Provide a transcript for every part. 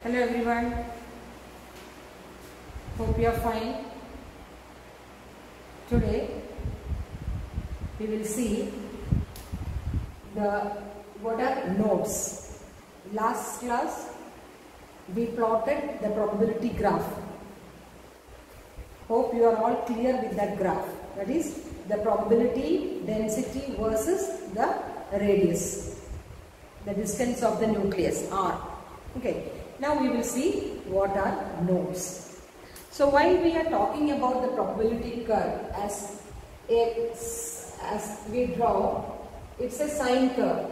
Hello everyone, hope you are fine. Today we will see what are nodes. Last class we plotted the probability graph. Hope you are all clear with that graph. That is the probability density versus the radius, the distance of the nucleus R. Okay. Now we will see what are nodes. So while we are talking about the probability curve as we draw, it's a sine curve,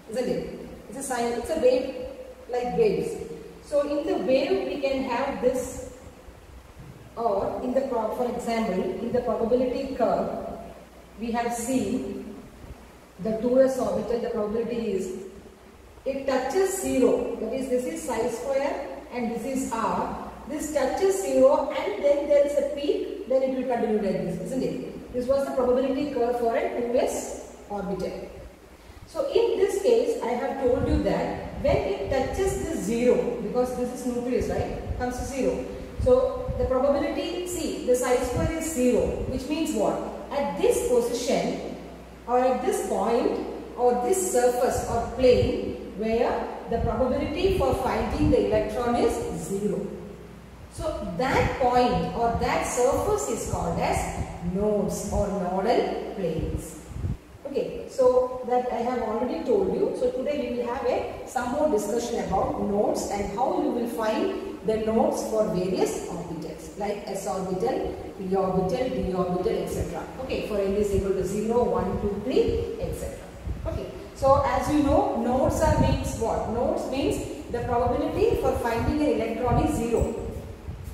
isn't it? It's a sine, it's a wave, like waves. So in the wave we can have this, or in the, for example, in the probability curve we have seen the 2s orbital, the probability is it touches 0, that is, this is psi square and this is r. This touches 0 and then there is a peak, then it will continue like this, isn't it? This was the probability curve for a 2s orbital. So in this case, I have told you that when it touches this 0, because this is nucleus, right, comes to 0. So the probability, see, the psi square is 0, which means what? At this position or at this point or this surface or plane, where the probability for finding the electron is 0. So that point or that surface is called as nodes or nodal planes. Okay, so that I have already told you. So today we will have some more discussion about nodes and how you will find the nodes for various orbitals like s orbital, p orbital, d orbital, etc. Okay, for n is equal to 0, 1, 2, 3, etc. Okay. So as you know, nodes are means what? Nodes means the probability for finding an electron is 0.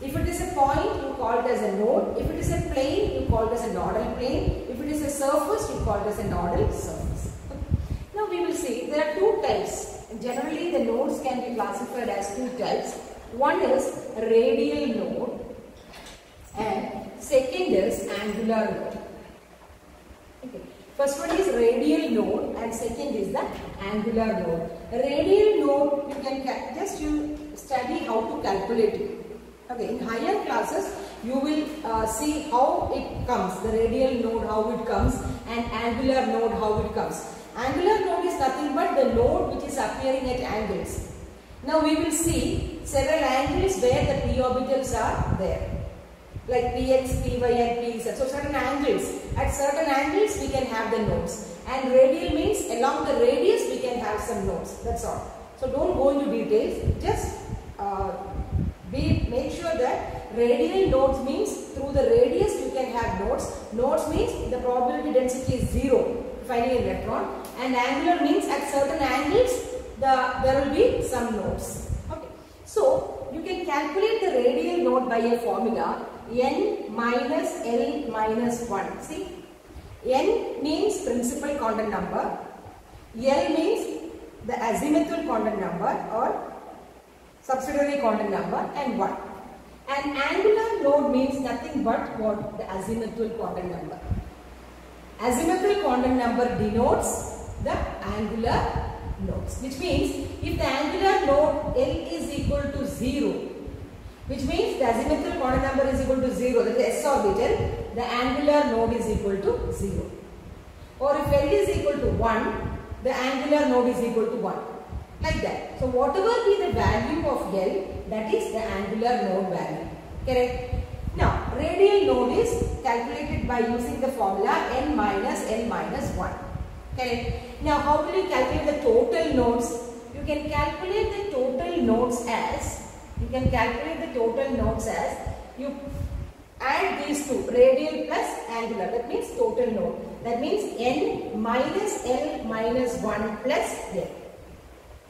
If it is a point, you call it as a node. If it is a plane, you call it as a nodal plane. If it is a surface, you call it as a nodal surface. Now we will see there are two types. Generally, the nodes can be classified as two types. One is radial node and second is angular node. Okay. First one is radial node and second is the angular node. Radial node, you can just study how to calculate it. Okay, in higher classes you will see how it comes, the radial node how it comes and angular node how it comes. Angular node is nothing but the node which is appearing at angles. Now we will see several angles where the p orbitals are there, like px, py and pz. So certain angles, at certain angles we can have the nodes, and radial means along the radius we can have some nodes, that's all. So don't go into details, just make sure that radial nodes means through the radius you can have nodes. Nodes means the probability density is 0 finding an electron, and angular means at certain angles there will be some nodes. Okay. So you can calculate the radial node by a formula n minus L minus 1. See, n means principal quantum number, L means the azimuthal quantum number or subsidiary quantum number, and 1. And angular node means nothing but what? The azimuthal quantum number. Azimuthal quantum number denotes the angular nodes, which means if the angular node L is equal to 0, which means the azimuthal quantum number is equal to 0, that is s orbital, the angular node is equal to 0. Or if L is equal to 1, the angular node is equal to 1. Like that. So whatever be the value of L, that is the angular node value. Correct? Now, radial node is calculated by using the formula n minus L minus 1. Correct? Now, how will you calculate the total nodes? You can calculate the total nodes as, you add these two, radial plus angular, that means total node. That means n minus L minus 1 plus L.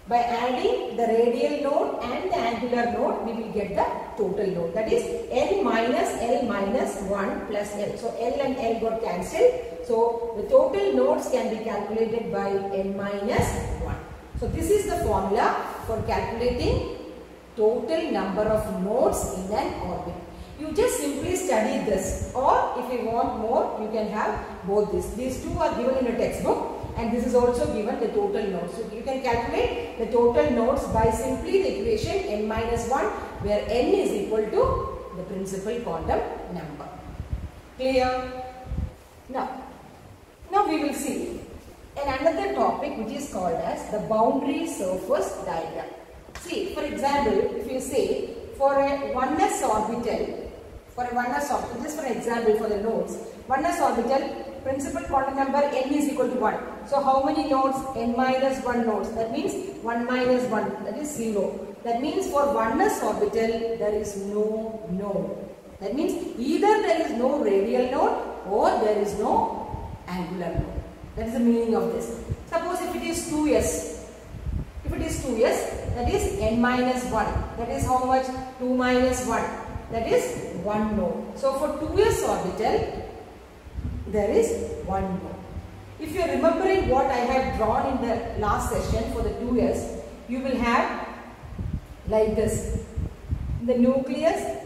By adding the radial node and the angular node, we will get the total node. That is n minus L minus 1 plus L. So L and L got cancelled. So the total nodes can be calculated by n minus 1. So this is the formula for calculating total number of nodes in an orbit. You just simply study this, or if you want more, you can have both this. These two are given in a textbook. and this is also given the total nodes. So you can calculate the total nodes by simply the equation n minus 1, where n is equal to the principal quantum number. Clear? Now we will see another topic which is called as the boundary surface diagram. See, for example, if you say for a 1s orbital, just for example for the nodes, 1s orbital, principal quantum number n is equal to 1. So how many nodes? N minus 1 nodes. That means 1 minus 1, that is 0. That means for 1s orbital there is no node. That means either there is no radial node or there is no angular node. That is the meaning of this. Suppose if it is 2s. If it is 2s, that is n minus 1. That is how much? 2 minus 1. That is 1 node. So for 2s orbital, there is 1 node. If you are remembering what I have drawn in the last session for the 2s, you will have like this. The nucleus,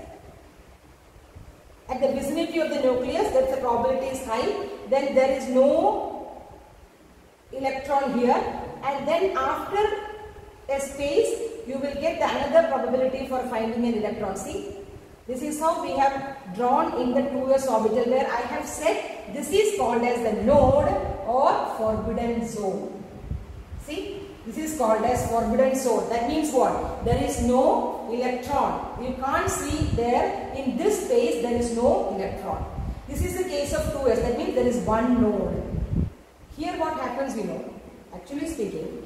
at the vicinity of the nucleus, that the probability is high. Then there is no electron here, and then after a space you will get the another probability for finding an electron. See, this is how we have drawn in the 2s orbital, where I have said this is called as the node or forbidden zone. See, this is called as forbidden zone. That means what? There is no electron. You can't see there in this space there is no electron. This is the case of 2s. That means there is one node. Here what happens, actually speaking,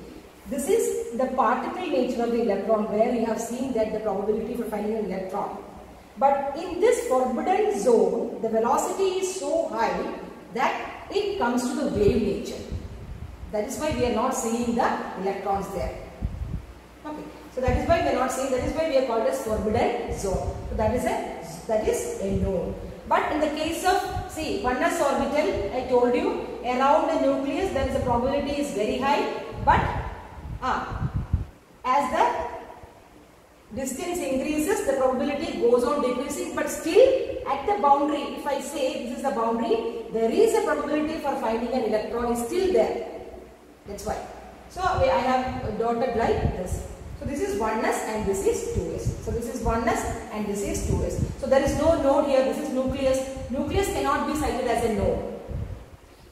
this is the particle nature of the electron, where we have seen that the probability for finding an electron. But in this forbidden zone, the velocity is so high that it comes to the wave nature. That is why we are not seeing the electrons there. Okay. So that is why we are not seeing, that is why we are called as forbidden zone. So that is a node. But in the case of, see, 1s orbital, I told you, around the nucleus there is a probability is very high, but as the distance increases, the probability goes on decreasing, but still at the boundary, if I say this is the boundary, there is a probability for finding an electron is still there. That's why. So I have dotted like this. So this is 1s and this is 2s. So this is 1s and this is 2s. So there is no node here. This is nucleus. Nucleus cannot be cited as a node.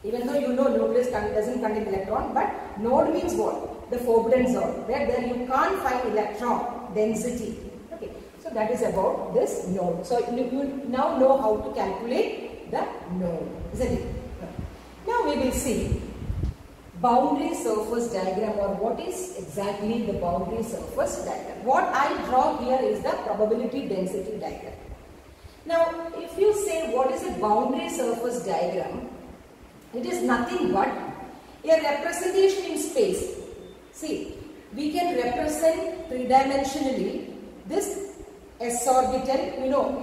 Even though you know nucleus doesn't contain electron, but node means what? The forbidden zone, where there you can't find electron density. Okay. So that is about this node. So you now know how to calculate the node, isn't it? Now we will see boundary surface diagram, or what is exactly the boundary surface diagram. What I draw here is the probability density diagram. Now if you say what is a boundary surface diagram, it is nothing but a representation in space. See, we can represent three-dimensionally this s orbital.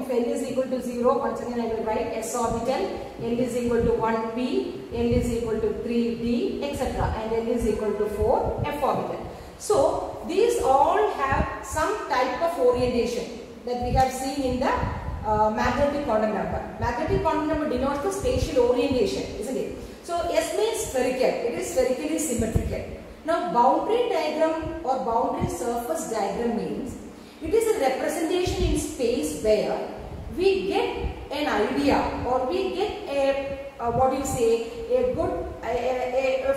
If L is equal to 0, once again I will write s orbital, L is equal to 1p, L is equal to 3d, etc. and L is equal to 4, f orbital. So these all have some type of orientation that we have seen in the magnetic quantum number. Magnetic quantum number denotes the spatial orientation, isn't it? So S means spherical, it is spherically symmetrical. Now boundary diagram or boundary surface diagram means it is a representation in space where we get an idea, or we get a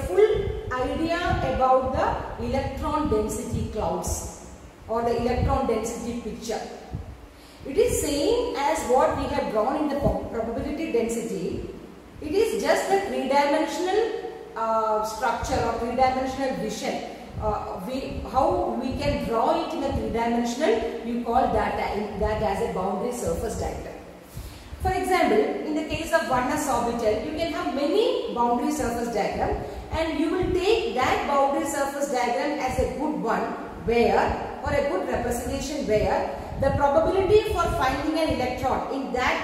full idea about the electron density clouds or the electron density picture. It is same as what we have drawn in the probability density. It is just a three-dimensional structure or three-dimensional vision. How we can draw it in a three-dimensional, you call that as a boundary surface diagram. For example, in the case of 1s orbital, you can have many boundary surface diagram, and you will take that boundary surface diagram as a good one, where, or a good representation where the probability for finding an electron in that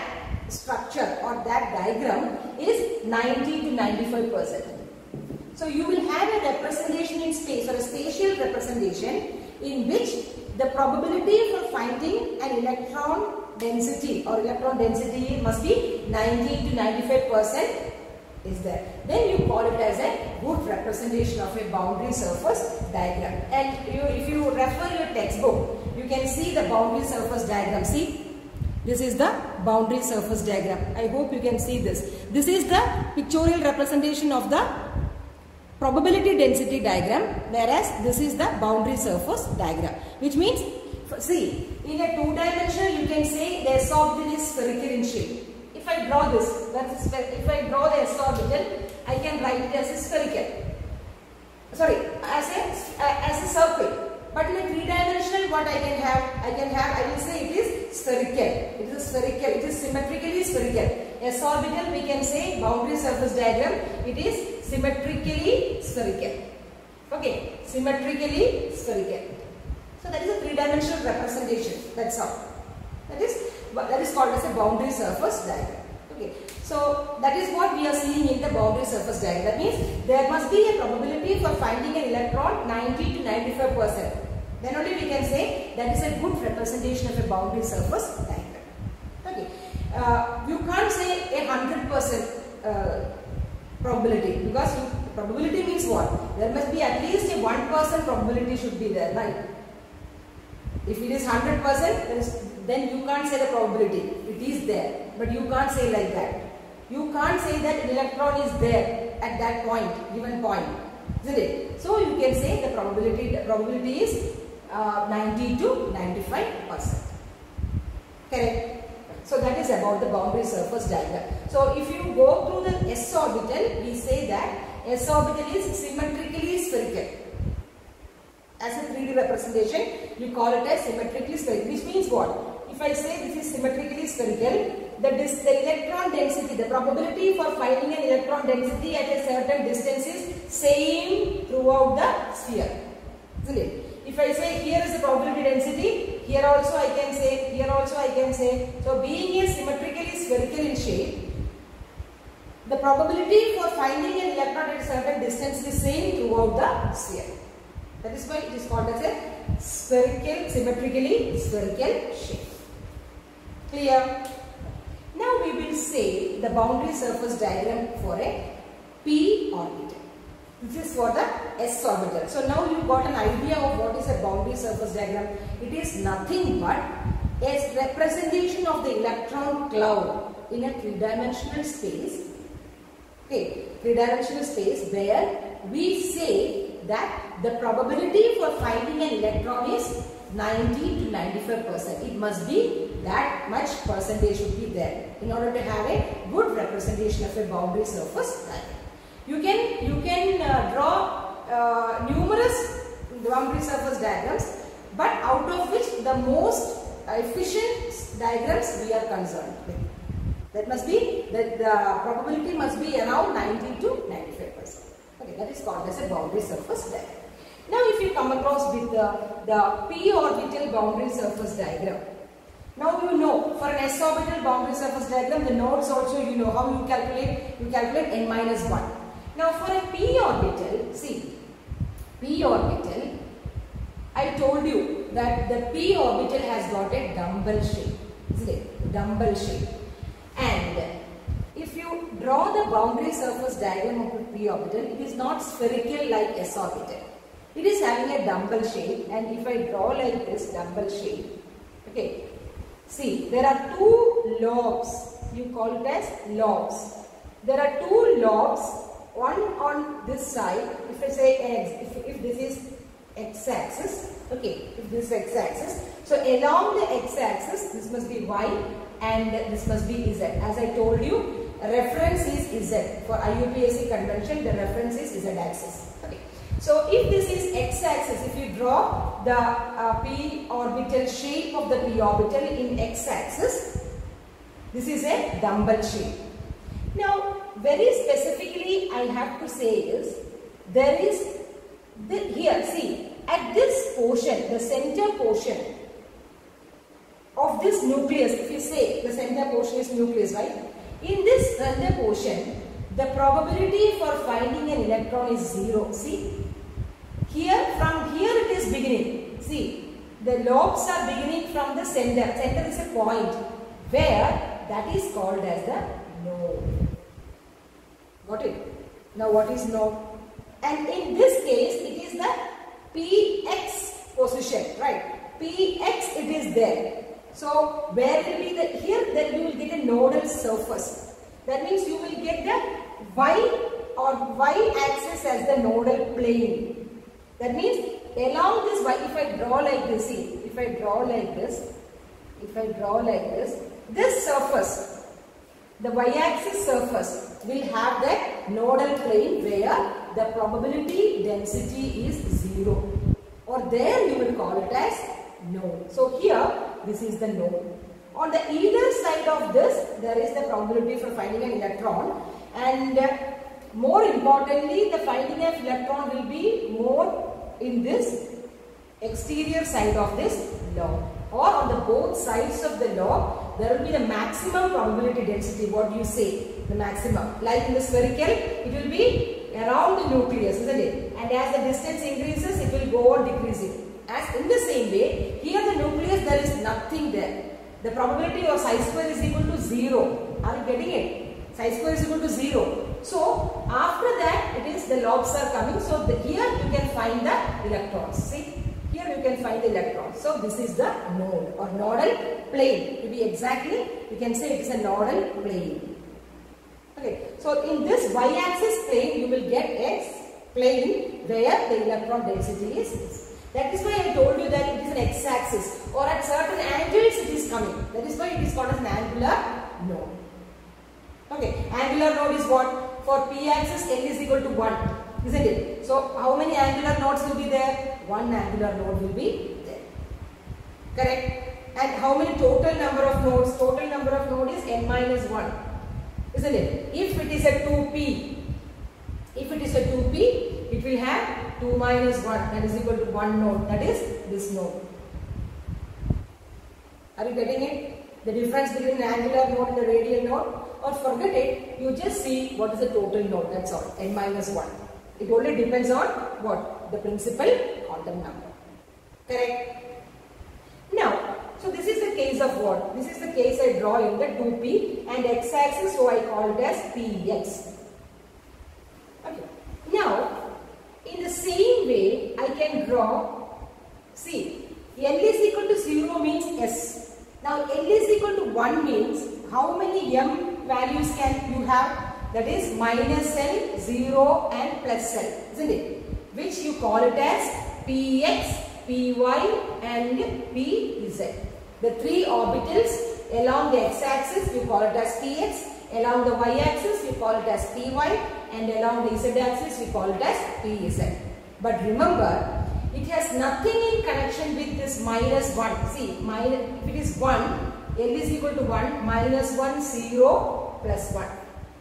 structure or that diagram is 90 to 95%. So you will have a representation in space, or a spatial representation, in which the probability for finding an electron density or electron density must be 90 to 95%, is there. Then you call it as a good representation of a boundary surface diagram. And if you refer your textbook, you can see the boundary surface diagram. See, this is the boundary surface diagram. I hope you can see this. This is the pictorial representation of the probability density diagram, whereas this is the boundary surface diagram. Which means, see, in a two-dimensional you can say the S orbital is spherical in shape. If I draw this, if I draw the S orbital, I can write it as a spherical. Sorry, as a circle. But in a three-dimensional, what I will say it is spherical. It is spherical. It is symmetrically spherical. S orbital, we can say boundary surface diagram. It is symmetrically spherical. Okay, symmetrically spherical. So that is a three-dimensional representation. That's all. That is called as a boundary surface diagram. Okay. So that is what we are seeing in the boundary surface diagram. That means there must be a probability for finding an electron 90 to 95%. Then only we can say that is a good representation of a boundary surface diagram. Okay. You can't say a 100% probability, because probability means what? There must be at least a 1% probability should be there, right? If it is 100%, then you can't say the probability. It is there, but you can't say like that. You can't say that an electron is there at that point, given point, isn't it? So you can say the probability is 90 to 95%. Correct? So that is about the boundary surface diagram. So if you go through the S orbital, we say that S orbital is symmetrically spherical. As a 3D representation, you call it as symmetrically spherical. Which means what? If I say this is symmetrically spherical, the electron density, the probability for finding an electron density at a certain distance is same throughout the sphere. Isn't it? If I say here is the probability density, here also I can say, here also I can say. So being a symmetrically spherical in shape, the probability for finding an electron at a certain distance is same throughout the sphere. That is why it is called as a spherical, symmetrically spherical shape. Clear? Now we will say the boundary surface diagram for a p orbital. This is for the s orbital. So now you got an idea of what is a boundary surface diagram. It is nothing but a representation of the electron cloud in a three-dimensional space. Okay, three-dimensional space where we say that the probability for finding an electron is 90 to 95%. It must be that much percentage should be there in order to have a good representation of a boundary surface diagram. You can draw numerous boundary surface diagrams, but out of which the most efficient diagrams we are concerned with. That must be that the probability must be around 90 to 95%. Okay, that is called as a boundary surface diagram. Now if you come across with the p orbital boundary surface diagram, now you know for an s orbital boundary surface diagram, the nodes also you know how you calculate n minus 1. Now for a p orbital, see, p orbital, I told you that the p orbital has got a dumbbell shape, isn't it? Dumbbell shape. And if you draw the boundary surface diagram of the p orbital, it is not spherical like s orbital. It is having a dumbbell shape, and if I draw like this dumbbell shape, okay, see, there are two lobes, you call it as lobes. There are two lobes, one on this side, if I say x, if this is x-axis, okay, if this is x-axis, so along the x-axis, this must be y and this must be z. As I told you, reference is z. For IUPAC convention, the reference is z-axis. Okay. So if this is x-axis, if you draw the p orbital shape of the p orbital in x-axis, this is a dumbbell shape. Now, very specifically I have to say is, there is, here see, at this portion, the center portion of this nucleus, if you say the center portion is nucleus, right? In this center portion, the probability for finding an electron is 0. See, here, from here it is beginning. See, the lobes are beginning from the center. Center is a point where that is called as the node. Got it? Now what is node? And in this case, it is the Px position, right? Px, it is there. So where will be the, here then you will get a nodal surface. That means you will get the y or y axis as the nodal plane. That means along this y, if I draw like this, see, if I draw like this, this surface, the y-axis surface will have that nodal plane where the probability density is 0. Or there you will call it as node. So here, this is the node. On the either side of this, there is the probability for finding an electron, and more importantly, the finding of electron will be more in this exterior side of this log, or on the both sides of the log, there will be the maximum probability density. What do you say? The maximum. Like in the spherical, it will be around the nucleus, isn't it? And as the distance increases, it will go on decreasing. As in the same way, here the nucleus, there is nothing there. The probability of psi square is equal to 0. Are you getting it? Psi square is equal to 0. So, after that, it is the logs are coming. So, here you can find the electrons. See? Here you can find the electrons. So, this is the node or nodal plane. To be exactly, you can say it is a nodal plane. Okay. So, in this y-axis plane, you will get x plane where the electron density is. That is why I told you that it is an x-axis, or at certain angles it is coming. That is why it is called as an angular node. Okay. Angular node is what? For p-axis, L is equal to 1. Isn't it? So, how many angular nodes will be there? One angular node will be there. Correct? And how many total number of nodes? Total number of node is n minus 1. Isn't it? If it is a 2p, it will have 2 minus 1, that is equal to 1 node. That is this node. Are you getting it? The difference between an angular node and a radial node? Or forget it, you just see what is the total node, that's all, n minus 1. It only depends on what? The principal quantum number. Correct? Now, so this is the case of what? This is the case I draw in the 2p and x-axis, so I call it as px. Okay. Now, in the same way, I can draw, see, L is equal to 0 means S. Now, L is equal to 1 means how many m values can you have? That is minus L, 0 and plus L, isn't it? Which you call it as Px, Py and Pz. The three orbitals along the x-axis you call it as Px, along the y-axis you call it as Py, and along the z-axis we call it as Pz. But remember, it has nothing in connection with this minus 1. See, if it is 1, L is equal to 1, minus 1, 0, plus 1.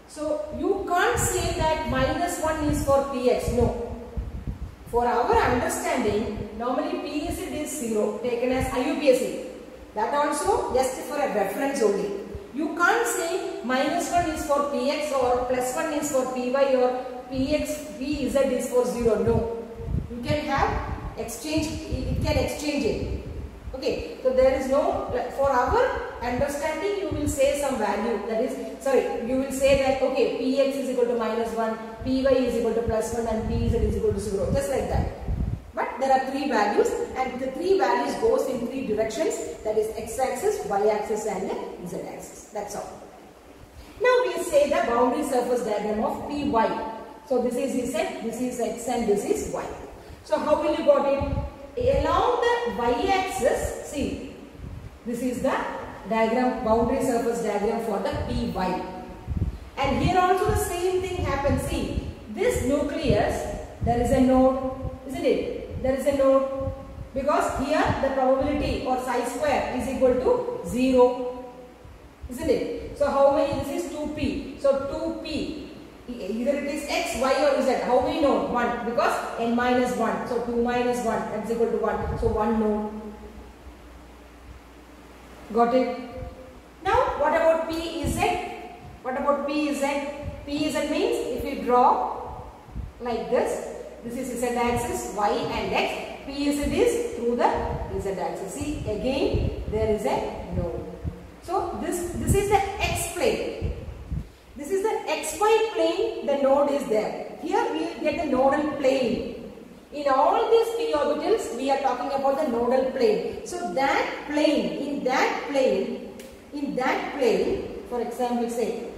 So, you can't say that minus 1 is for Px. No. For our understanding, normally Pz is 0, taken as IUPAC. That also just for a reference only. You can't say minus 1 is for Px or plus 1 is for Py or Px, Pz is for 0. No. You can have exchange, it can exchange it. Okay, so there is no, for our understanding you will say some value, that is, sorry, you will say that okay, Px is equal to minus 1, Py is equal to plus 1 and Pz is equal to 0, just like that. But there are three values and the three values goes in three directions, that is x-axis, y-axis and z-axis, that's all. Now we say the boundary surface diagram of Py. So this is Z, this is x and this is y. So how will you got it? Along the y-axis, see, this is the diagram, boundary surface diagram for the Py. And here also the same thing happens. See, this nucleus, there is a node, isn't it? There is a node because here the probability or psi square is equal to 0, isn't it? So how many? This is 2p. So 2p. Either it is x, y or z. How many node? 1. Because n minus 1. So 2 minus 1. That is equal to 1. So 1 node. Got it? Now what about Pz? What about Pz? Pz means if we draw like this. This is z axis, y and x. Pz is through the z axis. See, again there is a node. So this is the x plane. This is the xy plane. The node is there. Here we will get the nodal plane. In all these p orbitals, we are talking about the nodal plane. So that plane, in that plane, for example, say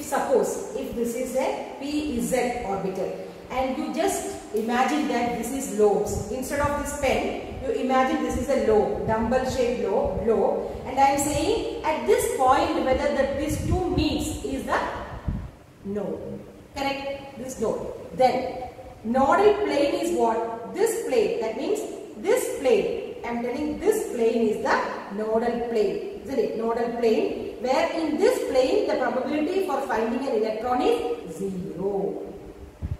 suppose if this is a pz orbital, and you just imagine that this is lobes. Instead of this pen, you imagine this is a lobe, dumbbell shaped lobe, and I am saying at this point whether these two meets is the node. Correct? This node. Then nodal plane is what? This plane. That means this plane. I am telling this plane is the nodal plane. Isn't it? Nodal plane, where in this plane the probability for finding an electron is 0.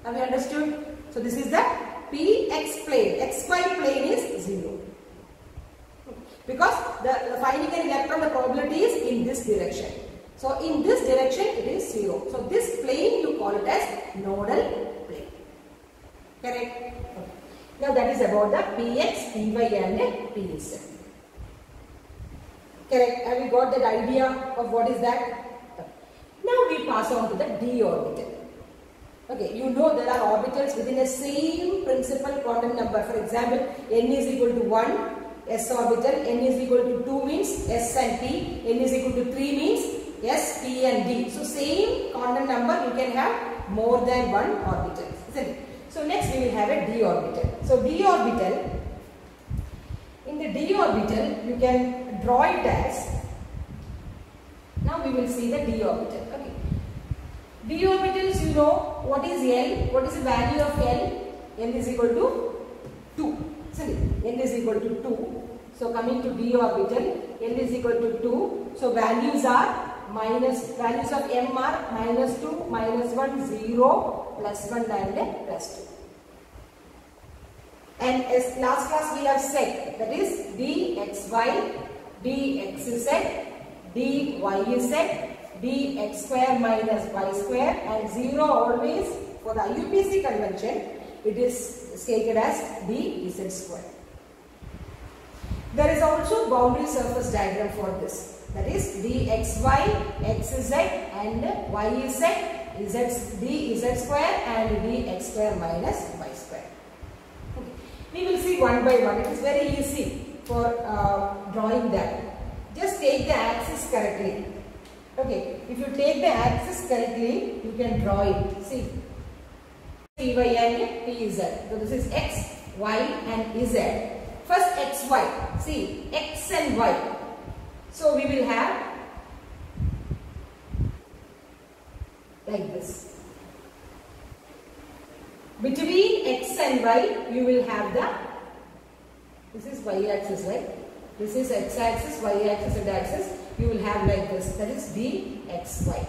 Have you understood? So this is the px plane. xy plane is 0. Because the finding an electron, the probability is in this direction. So in this direction it is 0. So this plane you call it as nodal plane. Correct? Okay. Now that is about the px, py and pz. Correct? Have you got that idea of what is that? Now we pass on to the d orbital. Okay, you know there are orbitals within the same principal quantum number. For example, n is equal to 1, s orbital, n is equal to 2 means s and p, n is equal to 3 means s, p and d. So same quantum number you can have more than one orbital, isn't it? So next we will have a d orbital. So d orbital, in the d orbital you can draw it as, now we will see the d orbital. Okay. D orbitals, you know what is L, what is the value of L? L is equal to 2, isn't it? L is equal to 2. So coming to d orbital, L is equal to 2. So values are values of M are -2, -1, 0, +1 and +2. And as last class we have said, that is dxy, dxz, dyz, dx square minus y square, and 0 always for the IUPAC convention it is stated as dz square. There is also boundary surface diagram for this, that is dxy, xz and yz, dz square and dx square minus y square. Okay. We will see one by one. It is very easy for drawing that. Just take the axis correctly. Okay, if you take the axis correctly, you can draw it. See, py and pz. So this is x, y and z. First xy. See, x and y. So we will have like this. Between x and y, you will have this is y axis, right? This is x axis, y axis, and axis. You will have like this, that is dxy.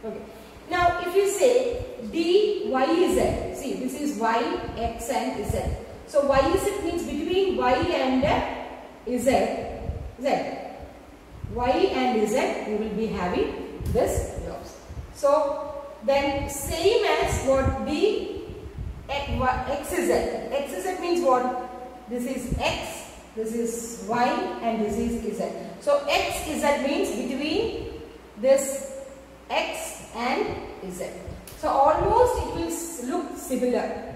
Okay. Now if you say dyz, see this is y, x and z. So yz means between y and z, y and z you will be having this lobes. So then same as what xz. Xz means what? This is x. This is y and this is z. So x z means between this x and z. So almost it will look similar.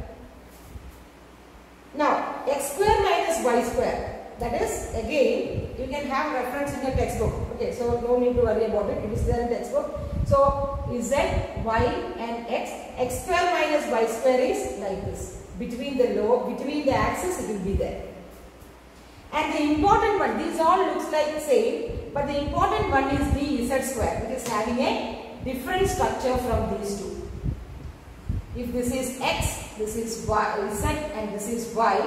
Now x square minus y square, that is again you can have reference in your textbook. Okay, so no need to worry about it. It is there in the textbook. So z, y and x square minus y square is like this. Between the axis it will be there. And the important one, these all looks like the same, but the important one is dz square, which is having a different structure from these two. If this is x, this is y, z and this is y,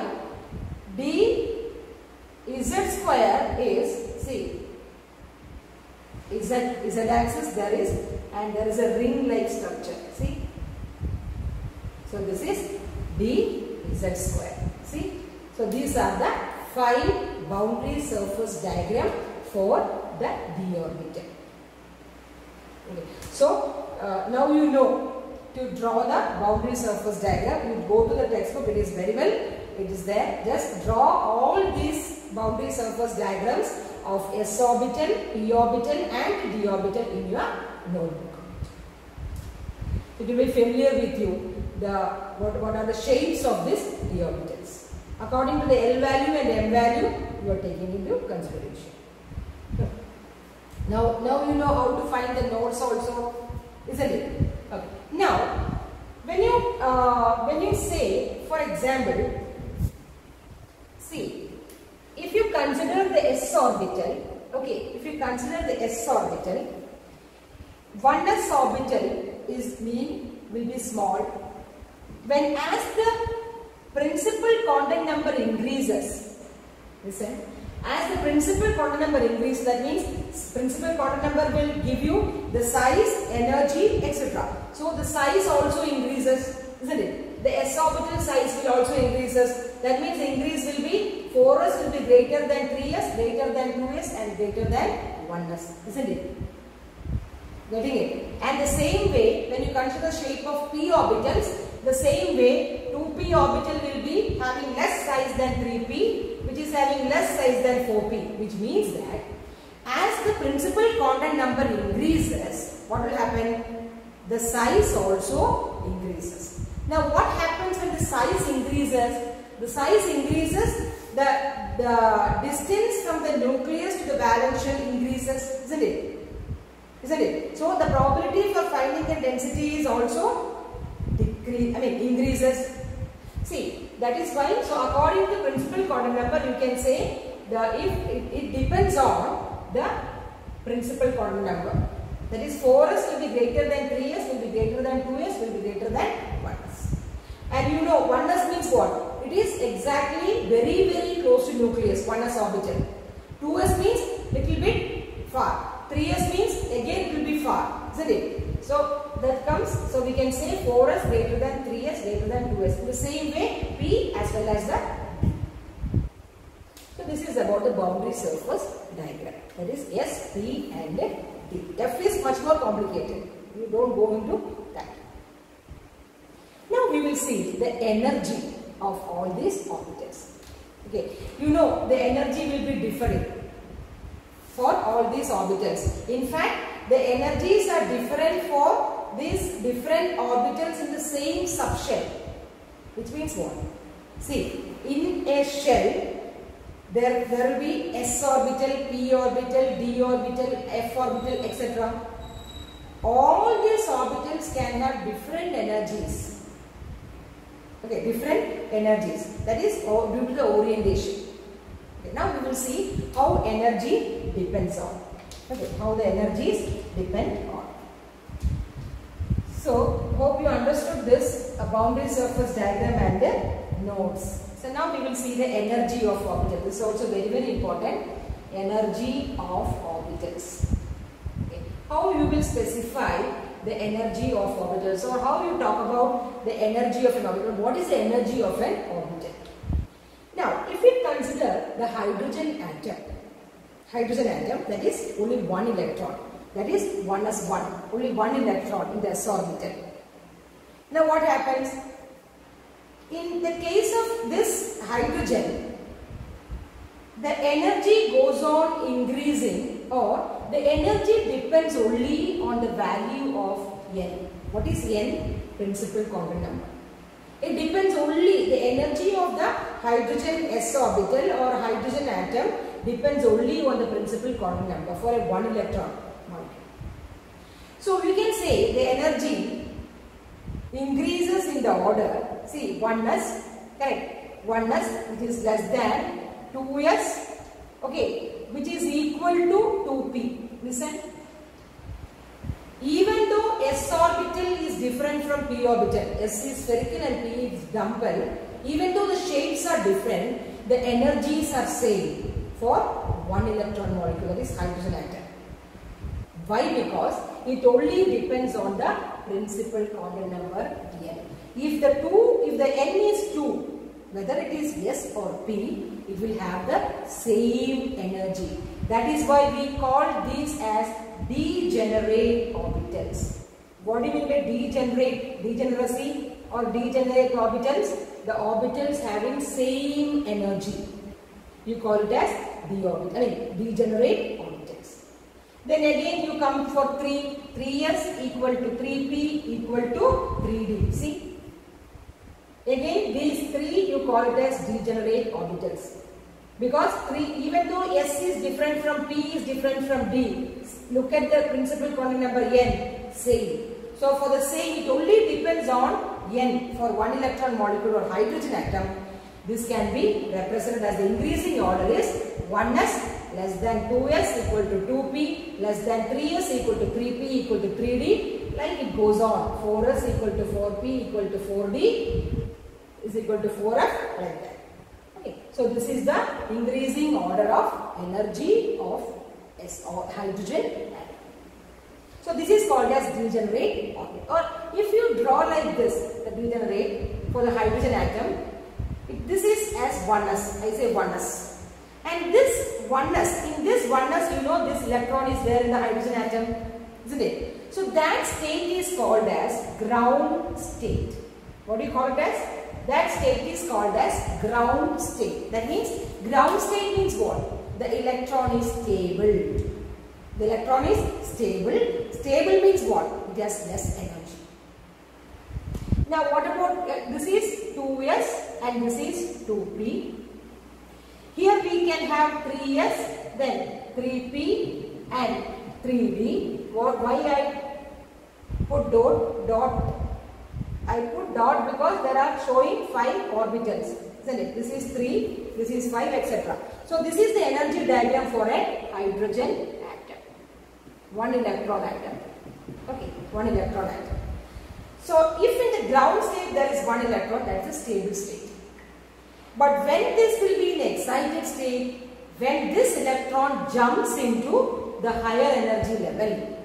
dz square is, see, z axis there is, and there is a ring like structure, see. So this is dz square, see. So these are the 5 boundary surface diagram for the d orbital. Okay. So now you know to draw the boundary surface diagram. You go to the textbook, it is very well, it is there. Just draw all these boundary surface diagrams of s orbital, p orbital and d orbital in your notebook. It will be familiar with you. What are the shapes of these d orbitals? According to the L value and M value, you are taking into consideration. Now you know how to find the nodes also, isn't it? Okay. Now, when you say, for example, see, if you consider the s orbital, okay, if you consider the s orbital, 1s orbital will be small. When as the principal quantum number increases, listen, as the principal quantum number increases, that means principal quantum number will give you the size, energy, etc. So the size also increases, isn't it? The s orbital size will also increases. That means the increase will be 4s will be greater than 3s, greater than 2s and greater than 1s, isn't it? Getting it? And the same way, when you consider the shape of p orbitals, the same way 2p orbital will be having less size than 3p, which is having less size than 4p, which means that as the principal quantum number increases, what will happen? The size also increases. Now what happens when the size increases? The size increases, the distance from the nucleus to the valence shell increases, isn't it? Isn't it? So the probability for finding a density is also increases. See, that is why, so according to principal quantum number, you can say it depends on the principal quantum number. That is 4s will be greater than 3s, will be greater than 2s, will be greater than 1s. And you know 1s means what? It is exactly very close to nucleus, 1s orbital. 2s means little bit far. 3s means again it will be far, isn't it? So that comes, so we can say 4s greater than 3s greater than 2s. In the same way, p as well as the d. So this is about the boundary surface diagram. That is S, P and D. F is much more complicated. You don't go into that. Now we will see the energy of all these orbitals. Okay, you know the energy will be different for all these orbitals. In fact, the energies are different for these different orbitals in the same subshell. Which means what? See, in a shell, there will be s orbital, p orbital, d orbital, f orbital, etc. All these orbitals can have different energies. Okay, different energies. That is due to the orientation. Okay, now we will see how energy depends on. Okay, how the energies depend on. So, hope you understood this boundary surface diagram and the nodes. So now we will see the energy of orbitals. This is also very important. Energy of orbitals. Okay. How you will specify the energy of orbitals, or how you talk about the energy of an orbital. What is the energy of an orbital? Now, if we consider the hydrogen atom, that is only one electron. That is 1s1. Only one electron in the s orbital. Now what happens? In the case of this hydrogen, the energy goes on increasing, or the energy depends only on the value of N. What is N? Principal quantum number. It depends only, the energy of the hydrogen s orbital or hydrogen atom depends only on the principal quantum number for a 1 electron molecule. So you can say the energy increases in the order, see 1s, correct, 1s which is less than 2s, okay, which is equal to 2p. Listen, even though s orbital is different from p orbital, s is spherical and p is dumbbell, even though the shapes are different, the energies are same for 1 electron molecule, that is hydrogen atom. Why? Because it only depends on the principal quantum number N. If the N is 2, whether it is S or P, it will have the same energy. That is why we call these as degenerate orbitals. What do you mean by degenerate? Degeneracy or degenerate orbitals? The orbitals having same energy. You call it as degenerate orbitals. Then again you come for 3. 3s equal to 3p equal to 3d. See? Again these 3 you call it as degenerate orbitals. Because 3, even though s is different from p is different from d, look at the principal quantum number n, same. So for the same, it only depends on n. For one electron molecule or hydrogen atom, this can be represented as the increasing order is 1s less than 2s equal to 2p less than 3s equal to 3p equal to 3d, like it goes on. 4s equal to 4p equal to 4d is equal to 4f, like that. Okay. So this is the increasing order of energy of S or hydrogen atom. So this is called as degenerate orbit. Or if you draw like this, the degenerate for the hydrogen atom, this is as 1s, I say 1s. And this 1s, in this 1s, you know this electron is there in the hydrogen atom, isn't it? So that state is called as ground state. What do you call it as? That state is called as ground state. That means ground state means what? The electron is stable. The electron is stable. Stable means what? It has less energy. Now what about, this is 2s and this is 2p. Here we can have 3s, then 3p and 3d. Why I put dot? I put dot because there are showing 5 orbitals, isn't it? This is 3, this is 5, etc. So this is the energy diagram for a hydrogen atom. One electron atom. Okay, one electron atom. So if in the ground state there is one electron, that's a stable state. But when this will be in excited state, when this electron jumps into the higher energy level,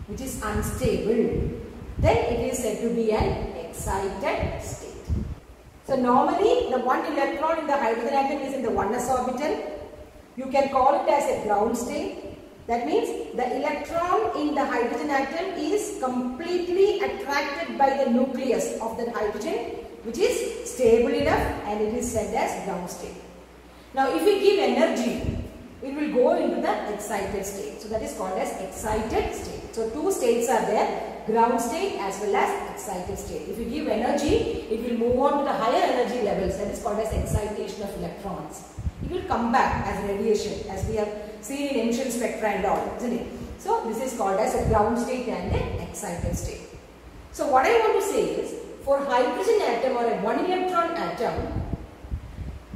which is unstable, then it is said to be an excited state. So normally the one electron in the hydrogen atom is in the 1s orbital. You can call it as a ground state. That means the electron in the hydrogen atom is completely attracted by the nucleus of that hydrogen, which is stable enough, and it is said as ground state. Now if we give energy, it will go into the excited state. So that is called as excited state. So two states are there, ground state as well as excited state. If you give energy, it will move on to the higher energy levels, that is called as excitation of electrons. It will come back as radiation, as we have seen in emission spectra and all, isn't it? So this is called as a ground state and an excited state. So what I want to say is, for hydrogen atom or a one electron atom,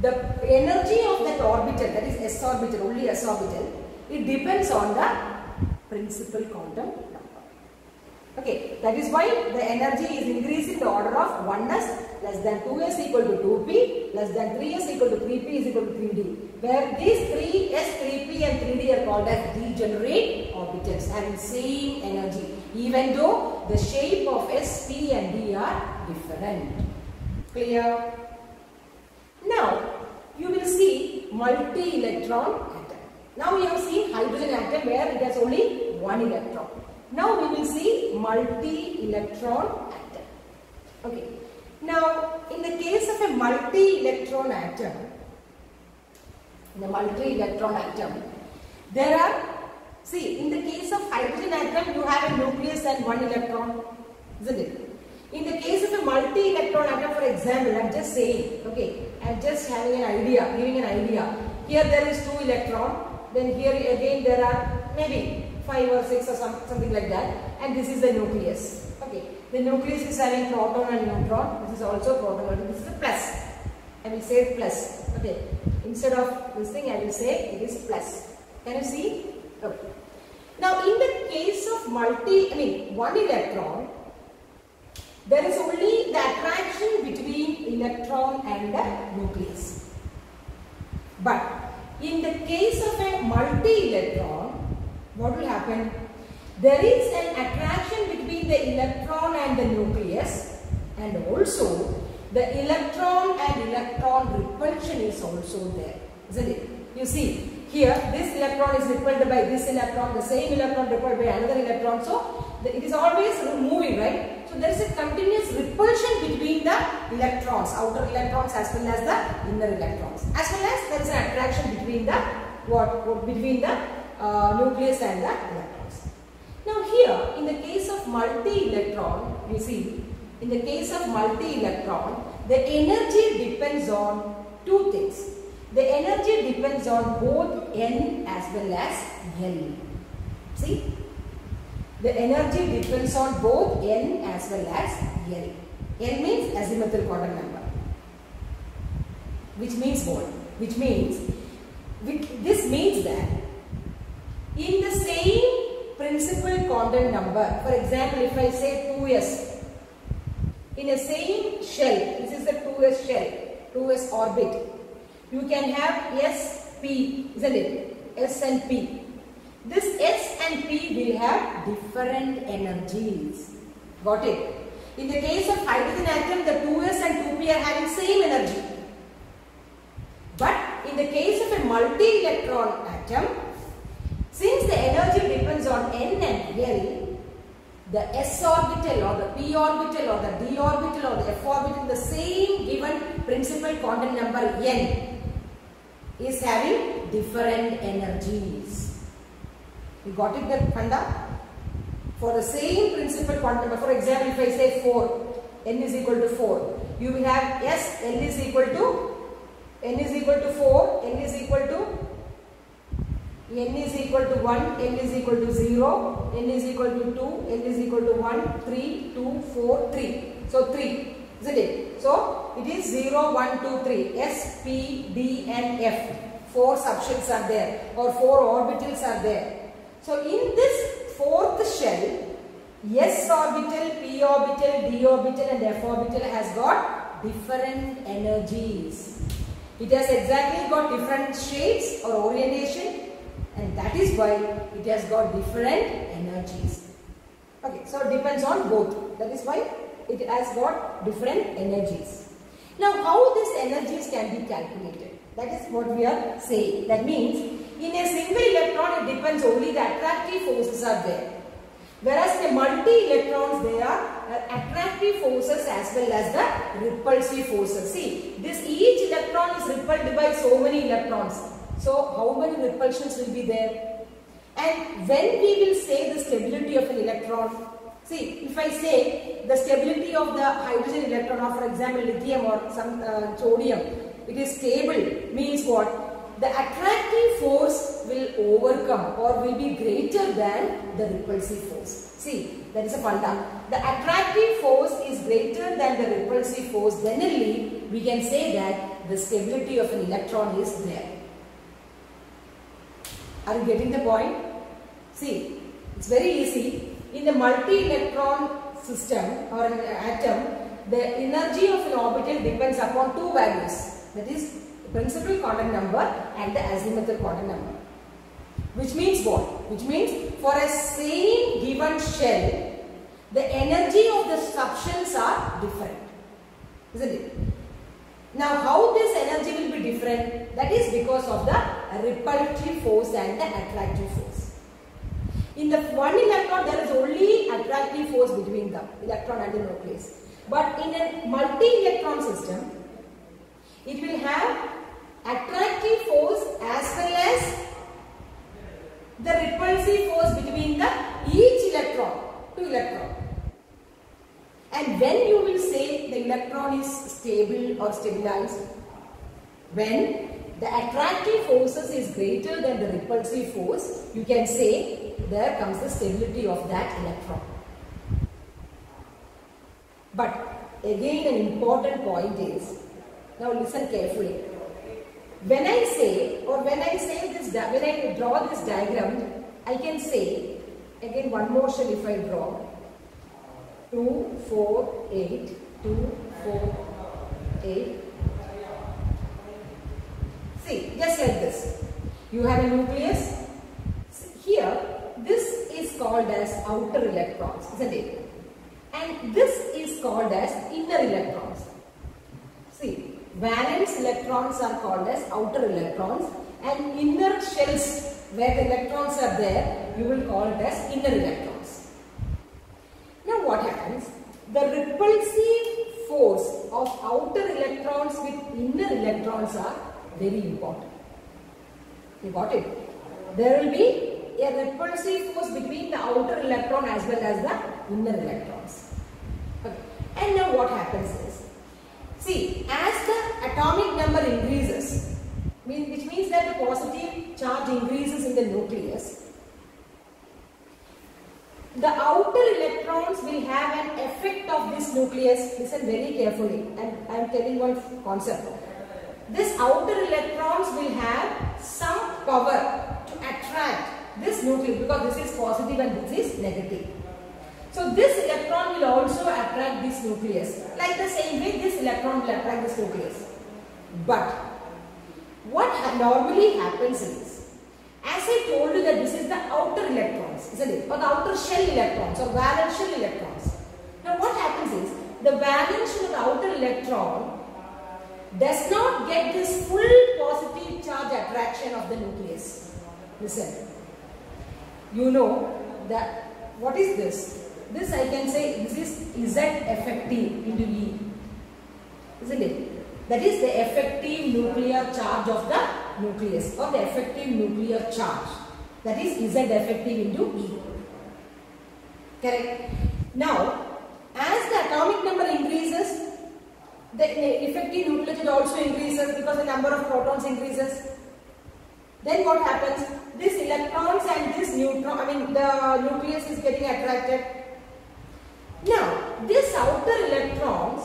the energy of that orbital, that is s orbital, only s orbital, it depends on the principal quantum number. Okay, that is why the energy is increasing the order of 1s less than 2s equal to 2p less than 3s equal to 3p is equal to 3d, where these 3s, 3p and 3d are called as degenerate orbitals having same energy, even though the shape of s, p and d are different. Clear? Now you will see multi-electron atom. Now we have seen hydrogen atom where it has only one electron. Now we will see multi-electron atom. Okay. Now in the case of a multi-electron atom, there are, see, in the case of hydrogen atom you have a nucleus and one electron, isn't it? In the case of a multi-electron atom, for example, I am just saying, okay, I am just having an idea, giving an idea. Here there is 2 electrons, then here again there are maybe 5 or 6 or something like that, and this is the nucleus. Okay, the nucleus is having proton and neutron. This is also proton. This is a plus. I will say plus. Okay, instead of this thing, I will say it is plus. Can you see? Okay. Now, in the case of one electron, there is only the attraction between electron and the nucleus. But in the case of a multi-electron, what will happen? There is an attraction between the electron and the nucleus, and also the electron and electron repulsion is also there, isn't it? You see, here this electron is repelled by this electron, the same electron repelled by another electron, so it is always moving, right? So there is a continuous repulsion between the electrons, outer electrons as well as the inner electrons, as well as there is an attraction between the between the nucleus and the electrons. Now here, in the case of multi-electron, you see, in the case of multi-electron, the energy depends on two things. The energy depends on both N as well as L. See? The energy depends on both N as well as L. L means azimuthal quantum number. Which means what? Which means, this means that in the same principal quantum number, for example, if I say 2s, in a same shell, this is the 2s shell, 2s orbit, you can have S, P, isn't it? S and P. This S and P will have different energies. Got it? In the case of hydrogen atom, the 2s and 2p are having same energy. But in the case of a multi-electron atom, since the energy depends on N and L, the S orbital or the P orbital or the D orbital or the F orbital, the same given principal quantum number N is having different energies. You got it, that Khanda? For the same principal quantum number, for example, if I say 4, N is equal to 4, you will have S, N is equal to 4, N is equal to 1, N is equal to 0, N is equal to 2, N is equal to 1, 3, 2, 4, 3. So 3, isn't it? So it is 0, 1, 2, 3. S, P, D and F. 4 subshells are there or 4 orbitals are there. So in this fourth shell, S orbital, P orbital, D orbital and F orbital has got different energies. It has exactly got different shapes or orientation, and that is why it has got different energies. Okay, so it depends on both. That is why it has got different energies. Now, how these energies can be calculated? That is what we are saying. That means, in a single electron, it depends only the attractive forces are there. Whereas in a multi-electrons, there are attractive forces as well as the repulsive forces. See, each electron is repelled by so many electrons. So, how many repulsions will be there? And when we will say the stability of an electron, see, if I say the stability of the hydrogen electron, or for example lithium or some sodium, it is stable, means what? The attractive force will overcome or will be greater than the repulsive force. See, that is a funda. The attractive force is greater than the repulsive force. Then only we can say that the stability of an electron is there. Are you getting the point? See, it's very easy. In the multi-electron system or an atom, the energy of an orbital depends upon two values. That is, principal quantum number and the azimuthal quantum number. Which means what? Which means for a same given shell, the energy of the subshells are different. Isn't it? Now, how this energy will be different? That is because of the repulsive force and the attractive force. In the one electron, there is only attractive force between them, electron and the nucleus. But in a multi-electron system, it will have attractive force as well as the repulsive force between each electron, two electrons. And when you will say the electron is stable or stabilized, when the attractive forces is greater than the repulsive force, you can say there comes the stability of that electron. But again, an important point is, now listen carefully. When I say this, when I draw this diagram, I can say, again one more shell if I draw, 2, 4, 8, 2, 4, 8. See, just like this. You have a nucleus. Here, this is called as outer electrons, isn't it? And this is called as inner electrons. See, valence electrons are called as outer electrons, and inner shells where the electrons are there, you will call it as inner electrons. Now what happens? The repulsive force of outer electrons with inner electrons are very important. You got it? there will be a repulsive force between the outer electron as well as the inner electrons. Okay. And now what happens is, see, as the atomic number increases, which means that the positive charge increases in the nucleus, the outer electrons will have an effect of this nucleus. Listen very carefully, and I am telling one concept. This outer electrons will have some power to attract this nucleus, because this is positive and this is negative. So this electron will also attract this nucleus. Like the same way this electron will attract this nucleus. But what normally happens is, as I told you that this is the outer electrons, isn't it? Or the outer shell electrons or valence shell electrons. Now what happens is, the valence shell of the outer electron does not get this full positive charge attraction of the nucleus. Listen, you know that, what is this? This I can say, this is Z effective into E, isn't it? That is the effective nuclear charge of the nucleus, or the effective nuclear charge. That is Z effective into E. Correct? Now, as the atomic number increases, the effective nuclear charge also increases because the number of protons increases. Then what happens? These electrons and this neutron, the nucleus is getting attracted. Now, this outer electrons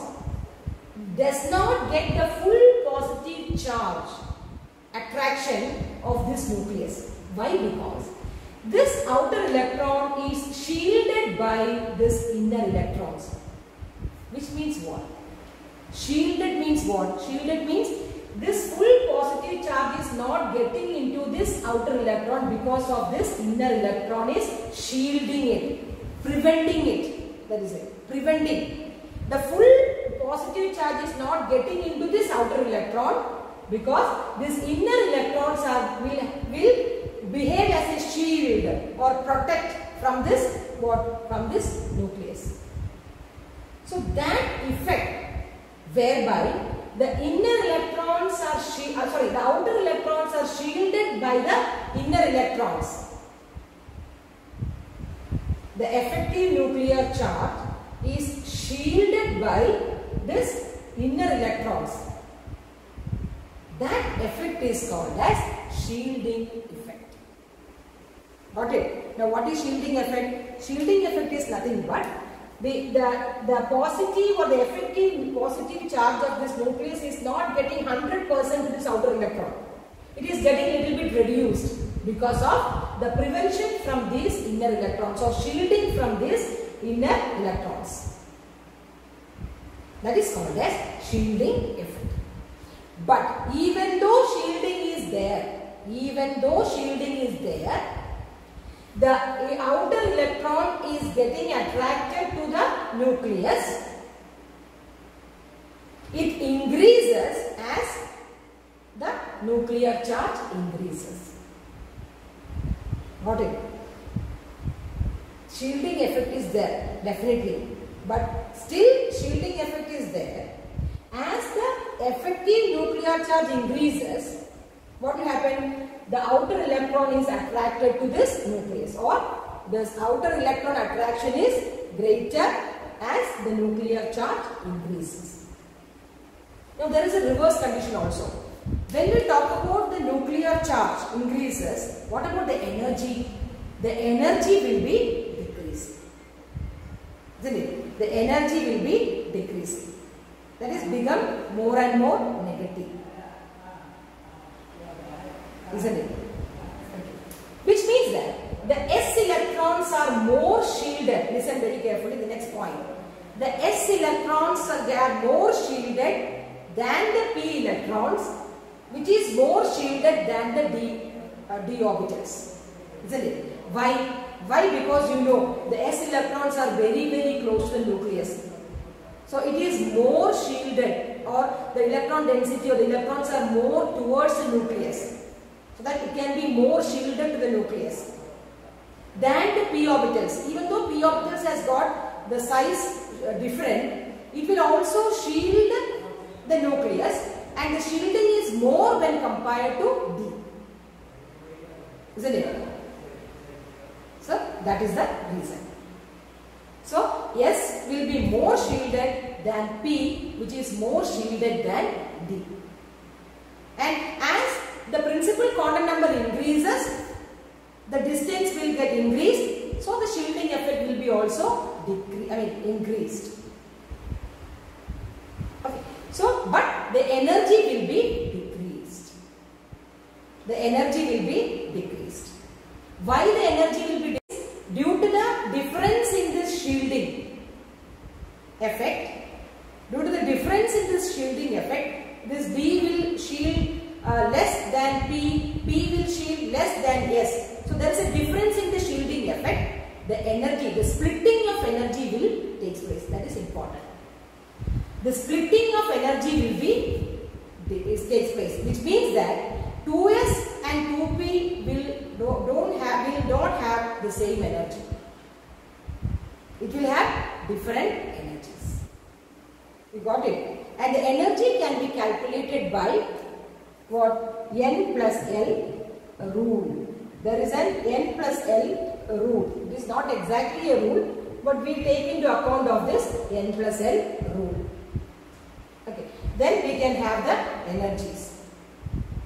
does not get the full positive charge attraction of this nucleus. Why? Because this outer electron is shielded by this inner electrons. Which means what? Shielded means what? Shielded means this full positive charge is not getting into this outer electron because of this inner electron is shielding it, preventing it. That is it, preventing. The full positive charge is not getting into this outer electron because these inner electrons will behave as a shield or protect from this what? From this nucleus. So that effect whereby the inner electrons are the outer electrons are shielded by the inner electrons. The effective nuclear charge is shielded by this inner electrons. That effect is called as shielding effect. Got it? Now what is shielding effect? Shielding effect is nothing but the positive or the effective positive charge of this nucleus is not getting 100% to this outer electron. It is getting a little bit reduced because of the prevention from these inner electrons or shielding from these inner electrons. That is called as shielding effect. But even though shielding is there, the outer electron is getting attracted to the nucleus. It increases as the nuclear charge increases. Got it? Shielding effect is there, definitely. But still shielding effect is there. As the effective nuclear charge increases, what will happen? The outer electron is attracted to this nucleus, or this outer electron attraction is greater as the nuclear charge increases. Now there is a reverse condition also. When we talk about the nuclear charge increases, what about the energy? The energy will be decreasing. Isn't it? The energy will be decreasing. That is become more and more negative. Isn't it? Which means that the S electrons are more shielded. Listen very carefully, the next point. The S electrons are more shielded than the P electrons, which is more shielded than the D orbitals. Isn't it? Why? Why? Because you know the S electrons are very, very close to the nucleus. So it is more shielded, or the electron density or the electrons are more towards the nucleus. So that it can be more shielded to the nucleus than the p orbitals. Even though p orbitals has got the size different, it will also shield the nucleus, and the shielding is more when compared to D. isn't it? So that is the reason. So S will be more shielded than P, which is more shielded than D. And as the principal quantum number increases, the distance will get increased, so the shielding effect will be also increased. Okay. So, but the energy will be decreased. The energy will be decreased. Why the energy will be decreased? Due to the difference in this shielding effect. Due to the difference in this shielding effect, this D will shield less than P, P will shield less than S. So there is a difference in the shielding effect. The energy, the splitting of energy will take place. That is important. The splitting of energy will takes place, which means that 2S and 2P will not have the same energy. It will have different energies. You got it? And the energy can be calculated by what? N plus L rule. There is an N plus L rule. It is not exactly a rule, but we take into account of this N plus L rule. Okay. Then we can have the energies.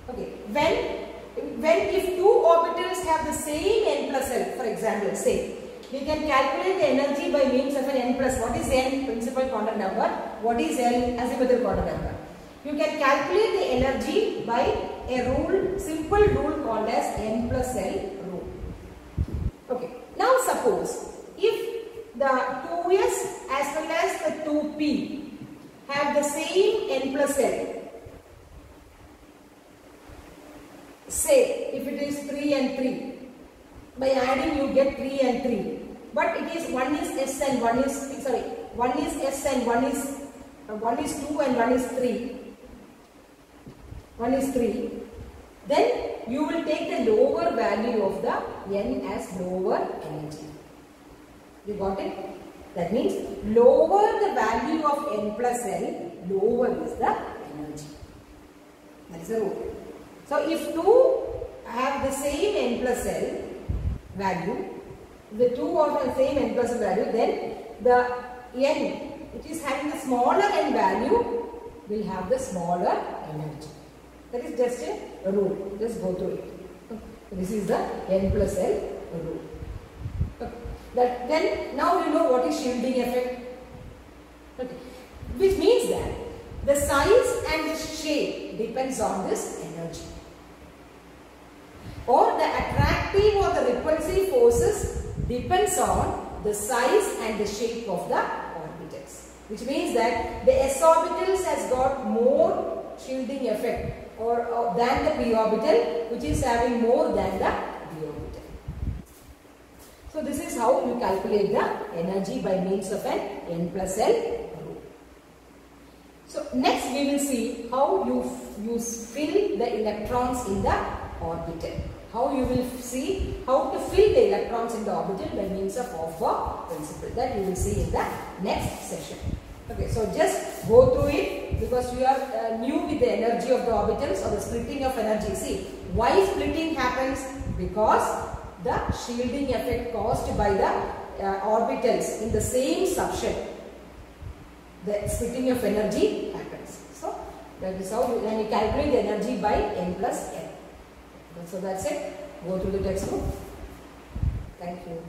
Okay. When if two orbitals have the same N plus L, for example, say, we can calculate the energy by means of an N plus. What is N? Principal quantum number. What is L? Azimuthal quantum number. You can calculate the energy by a rule, simple rule called as N plus L rule. Okay. Now suppose if the 2S as well as the 2P have the same N plus L. Say if it is 3 and 3. By adding you get 3 and 3. But it is one is S and one is S and one is 2 and one is 3. One is 3. Then you will take the lower value of the N as lower energy. You got it? That means lower the value of N plus L, lower is the energy. That is the rule. So if two have the same N plus L value, the two are the same N plus L value, then the N, which is having the smaller N value, will have the smaller energy. That is just a rule. Just go through it. This is the N plus L rule. Then now you know what is shielding effect. Okay. Which means that the size and the shape depends on this energy. Or the attractive or the repulsive forces depends on the size and the shape of the orbitals. Which means that the S orbitals has got more shielding effect than the p orbital, which is having more than the d orbital. So this is how you calculate the energy by means of an N plus L rule. So next we will see how you fill the electrons in the orbital. How you will see how to fill the electrons in the orbital by means of Aufbau principle. That you will see in the next session. Okay, so just go through it because you are new with the energy of the orbitals or the splitting of energy. See, why splitting happens? Because the shielding effect caused by the orbitals in the same subshell, the splitting of energy happens. So that is how when we calculate the energy by N plus N. So that's it. Go through the textbook. Thank you.